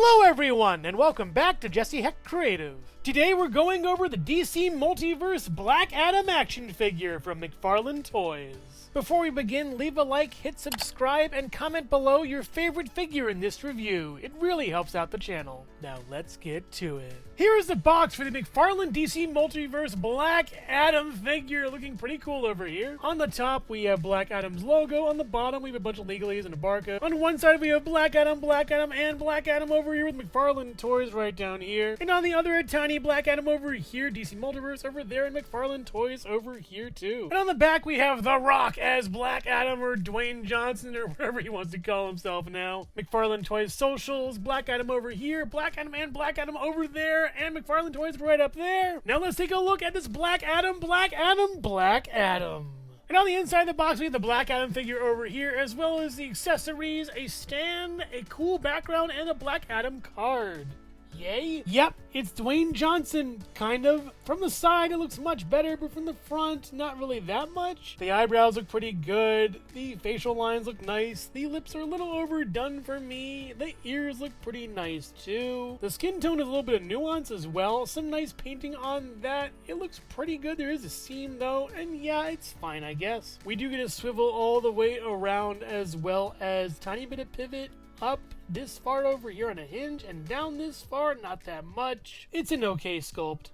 Hello everyone, and welcome back to Jesse Hecht Creative. Today we're going over the DC Multiverse Black Adam action figure from McFarlane Toys. Before we begin, leave a like, hit subscribe, and comment below your favorite figure in this review. It really helps out the channel. Now let's get to it. Here is the box for the McFarlane DC Multiverse Black Adam figure, looking pretty cool over here. On the top we have Black Adam's logo, on the bottom we have a bunch of legalese and a barcode. On one side we have Black Adam, and Black Adam over here with McFarlane Toys right down here. And on the other, a tiny Black Adam over here, DC Multiverse over there, and McFarlane Toys over here too. And on the back we have The Rock as Black Adam, or Dwayne Johnson, or whatever he wants to call himself now. McFarlane Toys socials, Black Adam over here, Black Adam and Black Adam over there, and McFarlane Toys right up there. Now let's take a look at this Black Adam. And on the inside of the box, we have the Black Adam figure over here, as well as the accessories, a stand, a cool background, and a Black Adam card. Yay? Yep, it's Dwayne Johnson, kind of. From the side, it looks much better, but from the front, not really that much. The eyebrows look pretty good. The facial lines look nice. The lips are a little overdone for me. The ears look pretty nice, too. The skin tone has a little bit of nuance as well. Some nice painting on that. It looks pretty good. There is a seam, though, and yeah, it's fine, I guess. We do get a swivel all the way around, as well as tiny bit of pivot up this far over here on a hinge, and down this far, not that much. It's an okay sculpt.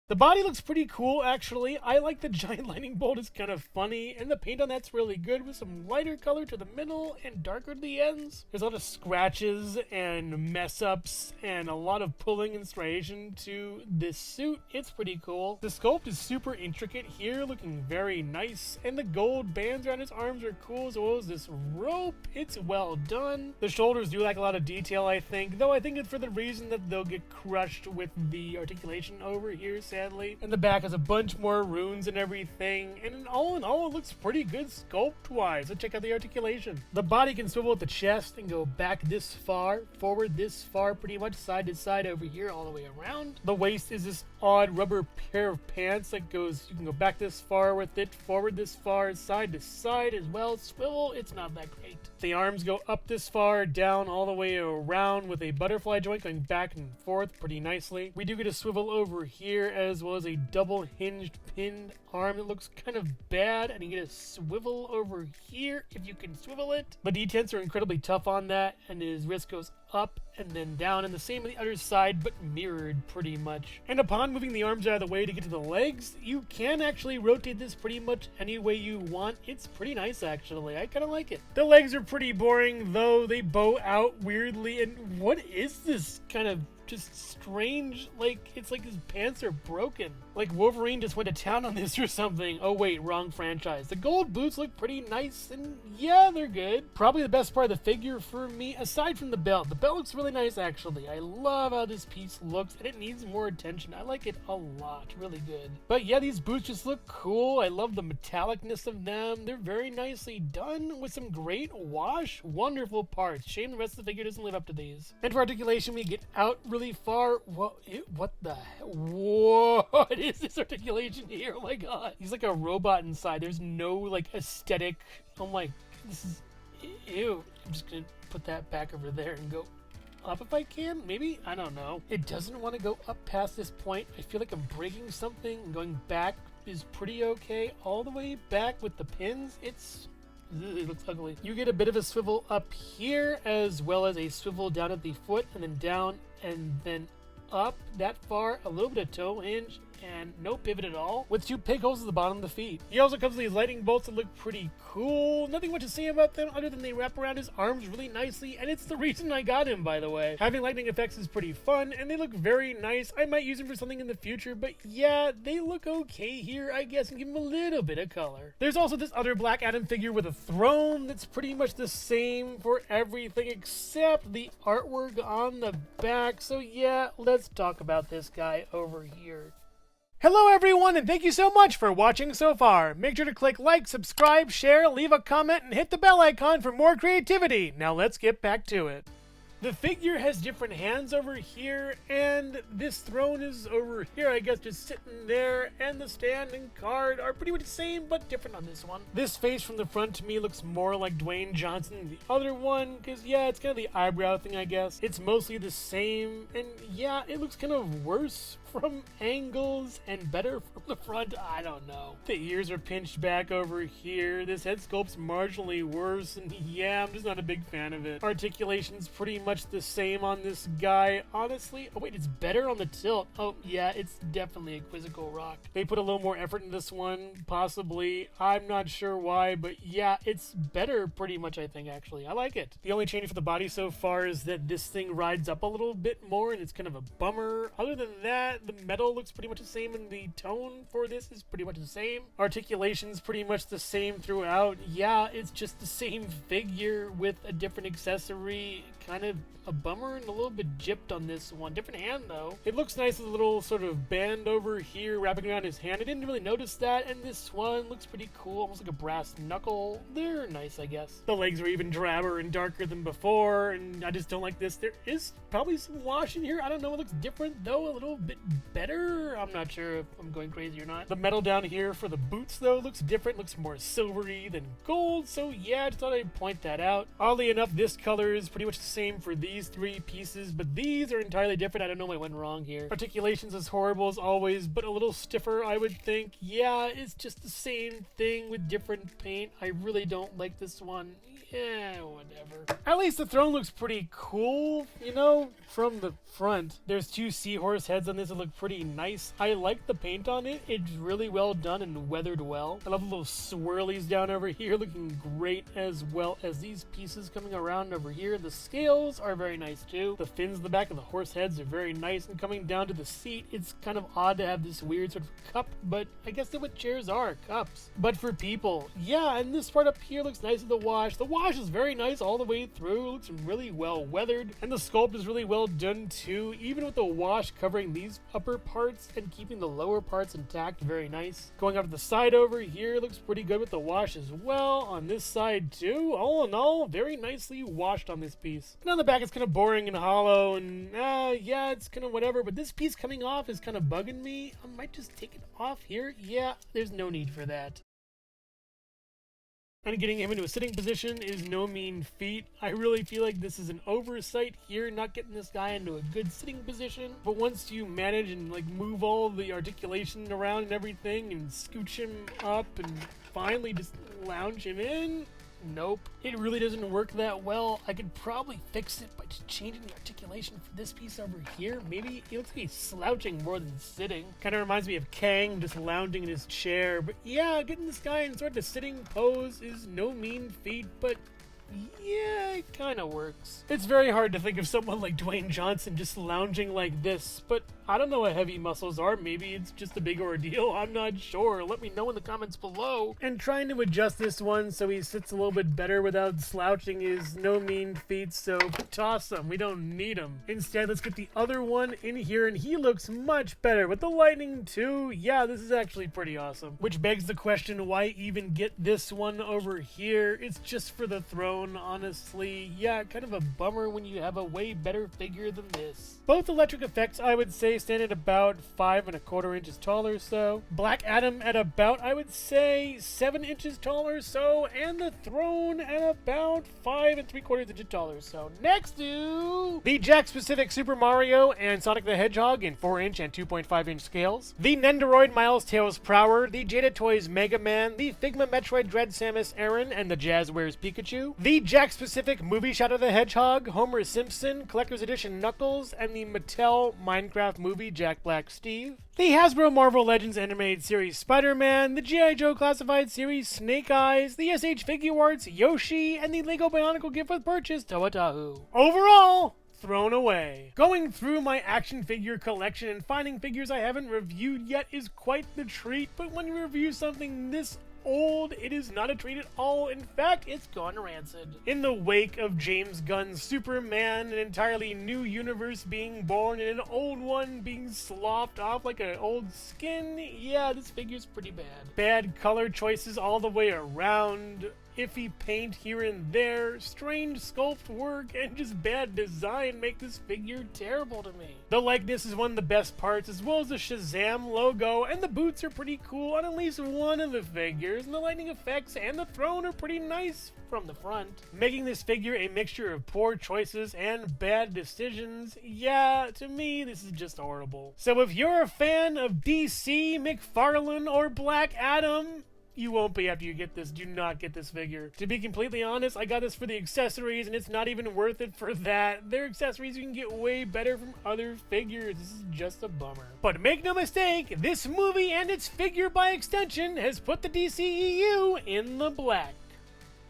The body looks pretty cool, actually. I like the giant lightning bolt, it's kind of funny, and the paint on that's really good with some lighter color to the middle and darker to the ends. There's a lot of scratches and mess-ups and a lot of pulling and striation to this suit. It's pretty cool. The sculpt is super intricate here, looking very nice, and the gold bands around his arms are cool, as well as this rope. It's well done. The shoulders do lack a lot of detail, I think, though I think it's for the reason that they'll get crushed with the articulation over here, sadly. And the back has a bunch more runes and everything, and in all, it looks pretty good sculpt-wise. So check out the articulation. The body can swivel at the chest and go back this far, forward this far, pretty much side to side over here, all the way around. The waist is this odd rubber pair of pants that goes, you can go back this far with it, forward this far, side to side as well. Swivel, it's not that great. The arms go up this far, down all the way around with a butterfly joint going back and forth pretty nicely. We do get a swivel over here, as well as a double hinged pinned arm that looks kind of bad, and you get a swivel over here if you can swivel it. The detents are incredibly tough on that, and his wrist goes up and then down, and the same on the other side, but mirrored pretty much. And upon moving the arms out of the way to get to the legs, you can actually rotate this pretty much any way you want. It's pretty nice, actually. I kind of like it. The legs are pretty boring, though. They bow out weirdly, and what is this kind of just strange, like, it's like his pants are broken. Like Wolverine just went to town on this or something. Oh wait, wrong franchise. The gold boots look pretty nice, and yeah, they're good. Probably the best part of the figure for me, aside from the belt. The belt looks really nice, actually. I love how this piece looks, and it needs more attention. I like it a lot. Really good. But yeah, these boots just look cool. I love the metallicness of them. They're very nicely done with some great wash. Wonderful parts. Shame the rest of the figure doesn't live up to these. And for articulation, we get out really far. What the hell? What is this articulation here? Oh my god. He's like a robot inside. There's no like aesthetic. I'm like, this is ew. I'm just gonna put that back over there and go up if I can, maybe? I don't know. It doesn't want to go up past this point. I feel like I'm breaking something, and going back is pretty okay. All the way back with the pins, it looks ugly. You get a bit of a swivel up here, as well as a swivel down at the foot, and then down, and then up that far, a little bit of toe hinge, and no pivot at all, with two pig holes at the bottom of the feet. He also comes with these lightning bolts that look pretty cool. Nothing much to say about them other than they wrap around his arms really nicely, and it's the reason I got him, by the way. Having lightning effects is pretty fun, and they look very nice. I might use them for something in the future, but yeah, they look okay here, I guess, and give him a little bit of color. There's also this other Black Adam figure with a throne that's pretty much the same for everything except the artwork on the back. So yeah, let's talk about this guy over here. Hello everyone, and thank you so much for watching so far. Make sure to click like, subscribe, share, leave a comment, and hit the bell icon for more creativity. Now let's get back to it. The figure has different hands over here, and this throne is over here, I guess, just sitting there, and the stand and card are pretty much the same, but different on this one. This face from the front to me looks more like Dwayne Johnson than the other one, because yeah, it's kind of the eyebrow thing, I guess. It's mostly the same, and yeah, it looks kind of worse from angles and better from the front. I don't know. The ears are pinched back over here. This head sculpt's marginally worse, and yeah, I'm just not a big fan of it. Articulation's pretty much the same on this guy, honestly. Oh wait, it's better on the tilt. Oh yeah, it's definitely a quizzical rock. They put a little more effort in this one, possibly. I'm not sure why, but yeah, it's better pretty much, I think, actually. I like it. The only change for the body so far is that this thing rides up a little bit more, and it's kind of a bummer. Other than that, the metal looks pretty much the same, and the tone for this is pretty much the same. Articulation's pretty much the same throughout. Yeah, it's just the same figure with a different accessory. Kind of a bummer and a little bit gypped on this one. Different hand though. It looks nice with a little sort of band over here wrapping around his hand. I didn't really notice that, and this one looks pretty cool, almost like a brass knuckle. They're nice, I guess. The legs are even drabber and darker than before, and I just don't like this. There is probably some wash in here. I don't know, it looks different though, a little bit better. I'm not sure if I'm going crazy or not. The metal down here for the boots though looks different, looks more silvery than gold, so yeah, I just thought I'd point that out. Oddly enough, this color is pretty much the same for these three pieces, but these are entirely different. I don't know what went wrong here. Articulation's as horrible as always, but a little stiffer, I would think. Yeah, it's just the same thing with different paint. I really don't like this one. Yeah, whatever. At least the throne looks pretty cool, you know, from the front. There's two seahorse heads on this that look pretty nice. I like the paint on it. It's really well done and weathered well. I love the little swirlies down over here looking great, as well as these pieces coming around over here. The scales are very nice too. The fins in the back of the horse heads are very nice, and coming down to the seat, it's kind of odd to have this weird sort of cup, but I guess that's what chairs are, cups. But for people, yeah, and this part up here looks nice with the wash. The wash is very nice all the way through. It looks really well weathered, and the sculpt is really well done too, even with the wash covering these upper parts and keeping the lower parts intact. Very nice. Going up to the side over here looks pretty good with the wash as well. On this side too, all in all, very nicely washed on this piece. And on the back it's kind of boring and hollow, and yeah, it's kind of whatever, but this piece coming off is kind of bugging me. I might just take it off here. Yeah, there's no need for that. And getting him into a sitting position is no mean feat. I really feel like this is an oversight here, not getting this guy into a good sitting position. But once you manage and like move all the articulation around and everything and scooch him up and finally just lounge him in, nope. It really doesn't work that well. I could probably fix it by just changing the articulation for this piece over here. Maybe it looks like he's slouching more than sitting. Kind of reminds me of Kang just lounging in his chair. But yeah, getting this guy in sort of a sitting pose is no mean feat, but yeah, it kind of works. It's very hard to think of someone like Dwayne Johnson just lounging like this, but I don't know what heavy muscles are. Maybe it's just a big ordeal. I'm not sure. Let me know in the comments below. And trying to adjust this one so he sits a little bit better without slouching is no mean feat, so toss him. We don't need him. Instead, let's get the other one in here, and he looks much better with the lightning too. Yeah, this is actually pretty awesome. Which begs the question, why even get this one over here? It's just for the throne, honestly. Yeah, kind of a bummer when you have a way better figure than this. Both electric effects, I would say, stand at about 5 1/4 inches tall or so. Black Adam at about, I would say, 7 inches tall or so, and the throne at about 5 3/4 inches tall or so. Next to the Jakks-Pacific Super Mario and Sonic the Hedgehog in 4-inch and 2.5-inch scales, the Nendoroid Miles Tails Prower, the Jada Toys Mega Man, the Figma Metroid Dread Samus Aran and the Jazzwares Pikachu, the Jakks-Pacific Movie Shadow the Hedgehog, Homer Simpson, Collector's Edition Knuckles, and the Mattel Minecraft Movie Jack Black Steve, the Hasbro Marvel Legends Animated Series Spider-Man, the G.I. Joe Classified Series Snake Eyes, the SH Figure Arts Yoshi, and the Lego Bionicle Gift with Purchase Toa-Tahu. Overall, thrown away. Going through my action figure collection and finding figures I haven't reviewed yet is quite the treat, but when you review something this old, it is not a treat at all. In fact, it's gone rancid. In the wake of James Gunn's Superman, an entirely new universe being born and an old one being sloughed off like an old skin, yeah, this figure's pretty bad. Bad color choices all the way around. iffy paint here and there, strange sculpt work, and just bad design make this figure terrible to me. The likeness is one of the best parts, as well as the SHAZAM logo, and the boots are pretty cool on at least one of the figures, and the lightning effects and the throne are pretty nice from the front. Making this figure a mixture of poor choices and bad decisions, yeah, to me, this is just horrible. So if you're a fan of DC, McFarlane, or Black Adam, you won't be after you get this. Do not get this figure. To be completely honest, I got this for the accessories, and it's not even worth it for that. Their accessories you can get way better from other figures. This is just a bummer. But make no mistake, this movie and its figure by extension has put the DCEU in the black.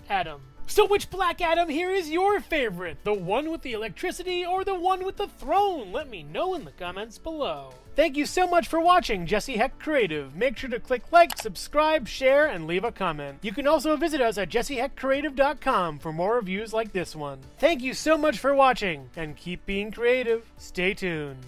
Adam. So which Black Adam here is your favorite? The one with the electricity or the one with the throne? Let me know in the comments below. Thank you so much for watching Jesse Hecht Creative. Make sure to click like, subscribe, share, and leave a comment. You can also visit us at jessehechtcreative.com for more reviews like this one. Thank you so much for watching, and keep being creative. Stay tuned.